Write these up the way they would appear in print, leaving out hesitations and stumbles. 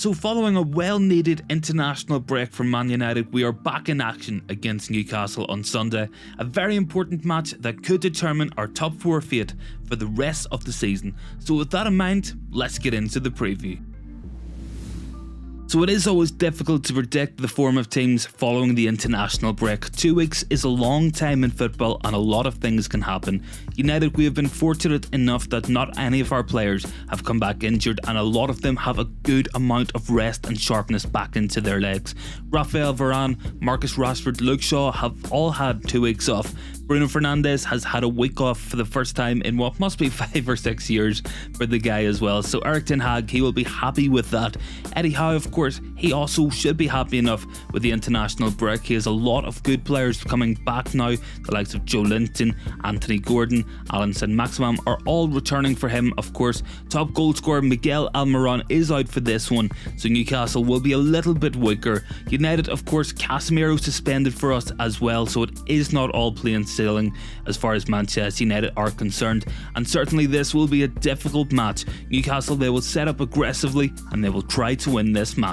So following a well-needed international break from Man United, we are back in action against Newcastle on Sunday, a very important match that could determine our top 4 fate for the rest of the season. So with that in mind, let's get into the preview. So it is always difficult to predict the form of teams following the international break. 2 weeks is a long time in football and a lot of things can happen. United, we have been fortunate enough that not any of our players have come back injured, and a lot of them have a good amount of rest and sharpness back into their legs. Raphael Varane, Marcus Rashford, Luke Shaw have all had 2 weeks off. Bruno Fernandes has had a week off for the first time in what must be 5 or 6 years for the guy as well. So Erik Ten Hag, he will be happy with that. Eddie Howe, of course, he also should be happy enough with the international break. He has a lot of good players coming back now. The likes of Joe Linton, Anthony Gordon, Alan Saint-Maximin are all returning for him, of course. Top goal scorer Miguel Almiron is out for this one, so Newcastle will be a little bit weaker. United, of course, Casemiro suspended for us as well, so it is not all plain sailing as far as Manchester United are concerned, and certainly this will be a difficult match. Newcastle, they will set up aggressively and they will try to win this match.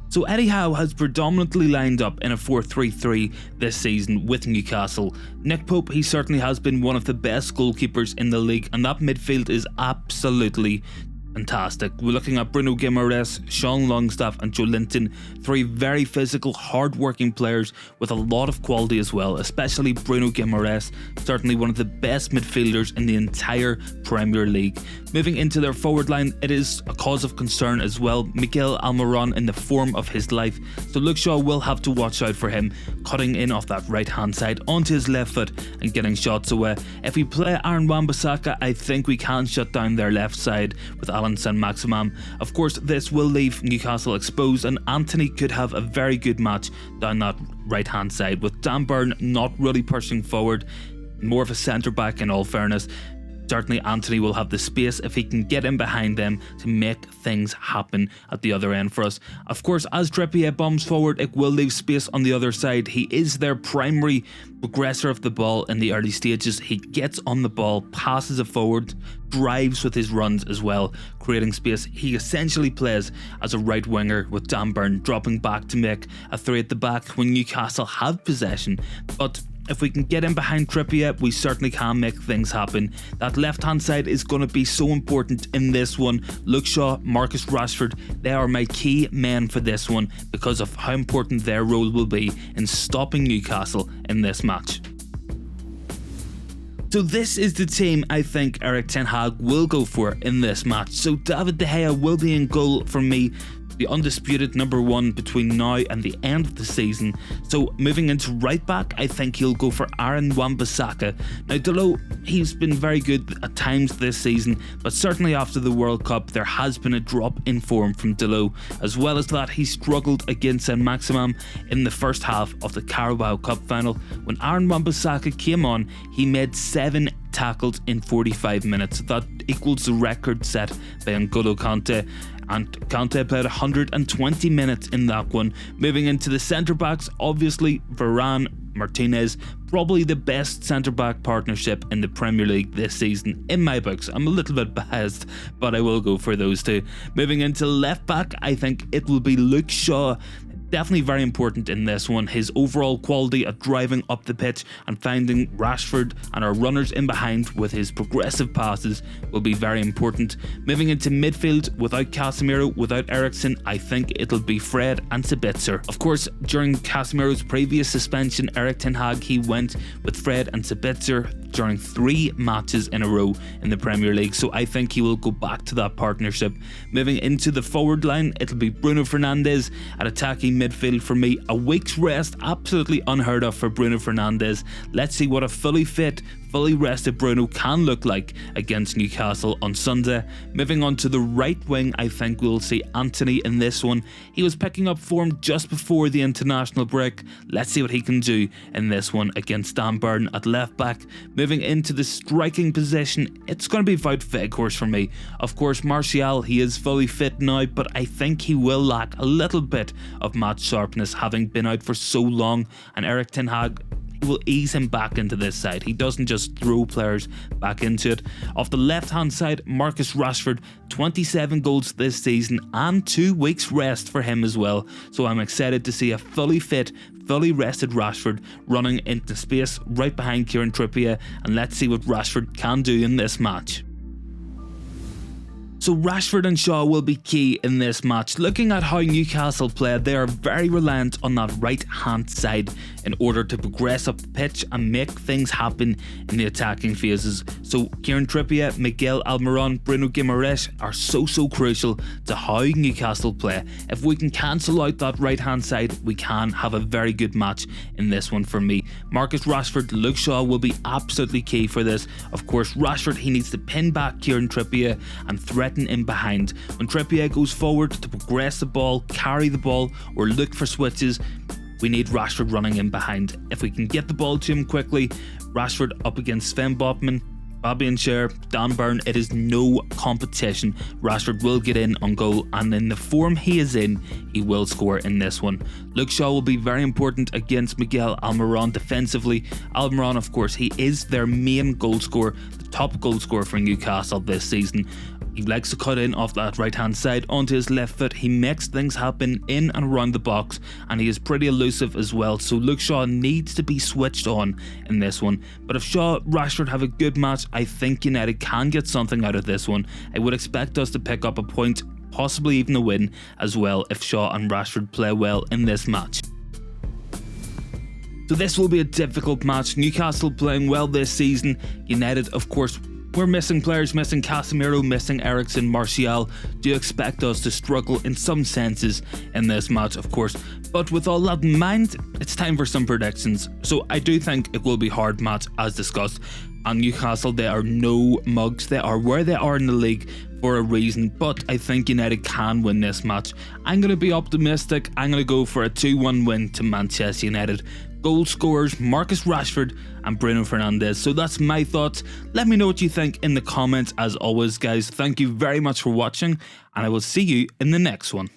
So Eddie Howe has predominantly lined up in a 4-3-3 this season with Newcastle. Nick Pope, he certainly has been one of the best goalkeepers in the league, and that midfield is absolutely fantastic. We're looking at Bruno Guimaraes, Sean Longstaff and Joe Linton, 3 very physical, hard-working players with a lot of quality as well, especially Bruno Guimaraes, certainly one of the best midfielders in the entire Premier League. Moving into their forward line, it is a cause of concern as well. Miguel Almiron in the form of his life, so Luke Shaw will have to watch out for him, cutting in off that right-hand side onto his left foot and getting shots away. If we play Aaron Wan-Bissaka, I think we can shut down their left side with Alan Saint-Maximin. Of course, this will leave Newcastle exposed, and Antony could have a very good match down that right-hand side, with Dan Burn not really pushing forward, more of a centre-back in all fairness. Certainly Antony will have the space if he can get in behind them to make things happen at the other end for us. Of course, as Trippier bombs forward, it will leave space on the other side. He is their primary progressor of the ball in the early stages. He gets on the ball, passes it forward, drives with his runs as well, creating space. He essentially plays as a right winger, with Dan Burn dropping back to make a 3 at the back when Newcastle have possession. But if we can get in behind Trippier, we certainly can make things happen. That left-hand side is going to be so important in this one. Luke Shaw, Marcus Rashford, they are my key men for this one because of how important their role will be in stopping Newcastle in this match. So this is the team I think Erik Ten Hag will go for in this match. So David De Gea will be in goal for me, the undisputed number 1 between now and the end of the season. So moving into right back, I think he'll go for Aaron Wan-Bissaka. Now Dalot, he's been very good at times this season, but certainly after the World Cup there has been a drop in form from Dalot. As well as that, he struggled against Saint-Maximin in the first half of the Carabao Cup final. When Aaron Wan-Bissaka came on, he made 7 tackles in 45 minutes. That equals the record set by N'Golo Kante, and Kante played 120 minutes in that one. Moving into the centre backs, obviously Varane, Martinez, probably the best centre back partnership in the Premier League this season in my books. I'm a little bit biased, but I will go for those two. Moving into left back, I think it will be Luke Shaw. Definitely very important in this one. His overall quality at driving up the pitch and finding Rashford and our runners in behind with his progressive passes will be very important. Moving into midfield, without Casemiro, without Eriksen, I think it'll be Fred and Sabitzer. Of course, during Casemiro's previous suspension, Erik Ten Hag, he went with Fred and Sabitzer during 3 matches in a row in the Premier League, so I think he will go back to that partnership. Moving into the forward line, it'll be Bruno Fernandes at attacking midfield for me. A week's rest, absolutely unheard of for Bruno Fernandes. Let's see what a fully fit, fully rested Bruno can look like against Newcastle on Sunday. Moving on to the right wing, I think we'll see Antony in this one. He was picking up form just before the international break. Let's see what he can do in this one against Dan Burn at left back. Moving into the striking position, it's going to be Wout Weghorst for me. Of course, Martial, he is fully fit now, but I think he will lack a little bit of match sharpness having been out for so long, and Erik Ten Hag, he will ease him back into this side. He doesn't just throw players back into it. Off the left hand side, Marcus Rashford, 27 goals this season and 2 weeks rest for him as well. So I'm excited to see a fully fit, fully rested Rashford running into space right behind Kieran Trippier, and let's see what Rashford can do in this match. So Rashford and Shaw will be key in this match. Looking at how Newcastle play, they are very reliant on that right hand side in order to progress up the pitch and make things happen in the attacking phases. So Kieran Trippier, Miguel Almiron, Bruno Guimaraes are so crucial to how Newcastle play. If we can cancel out that right hand side, we can have a very good match in this one for me. Marcus Rashford, Luke Shaw will be absolutely key for this. Of course, Rashford, he needs to pin back Kieran Trippier and threaten in behind. When Trippier goes forward to progress the ball, carry the ball, or look for switches, we need Rashford running in behind. If we can get the ball to him quickly, Rashford up against Sven Botman, Fabian Schär, Dan Burn, it is no competition. Rashford will get in on goal, and in the form he is in, he will score in this one. Luke Shaw will be very important against Miguel Almiron defensively. Almiron, of course, he is their main goal scorer, the top goal scorer for Newcastle this season. He likes to cut in off that right hand side onto his left foot. He makes things happen in and around the box, and he is pretty elusive as well. So Luke Shaw needs to be switched on in this one. But if Shaw, Rashford have a good match, I think United can get something out of this one. I would expect us to pick up a point, possibly even a win as well, if Shaw and Rashford play well in this match. So this will be a difficult match. Newcastle playing well this season. United, of course, we're missing players, missing Casemiro, missing Eriksen, Martial. Do you expect us to struggle in some senses in this match, of course? But with all that in mind, it's time for some predictions. So I do think it will be a hard match as discussed. And Newcastle, they are no mugs. They are where they are in the league for a reason, but I think United can win this match. I'm going to be optimistic. I'm going to go for a 2-1 win to Manchester United. Goal scorers Marcus Rashford and Bruno Fernandes. So that's my thoughts. Let me know what you think in the comments. As always, guys, thank you very much for watching, and I will see you in the next one.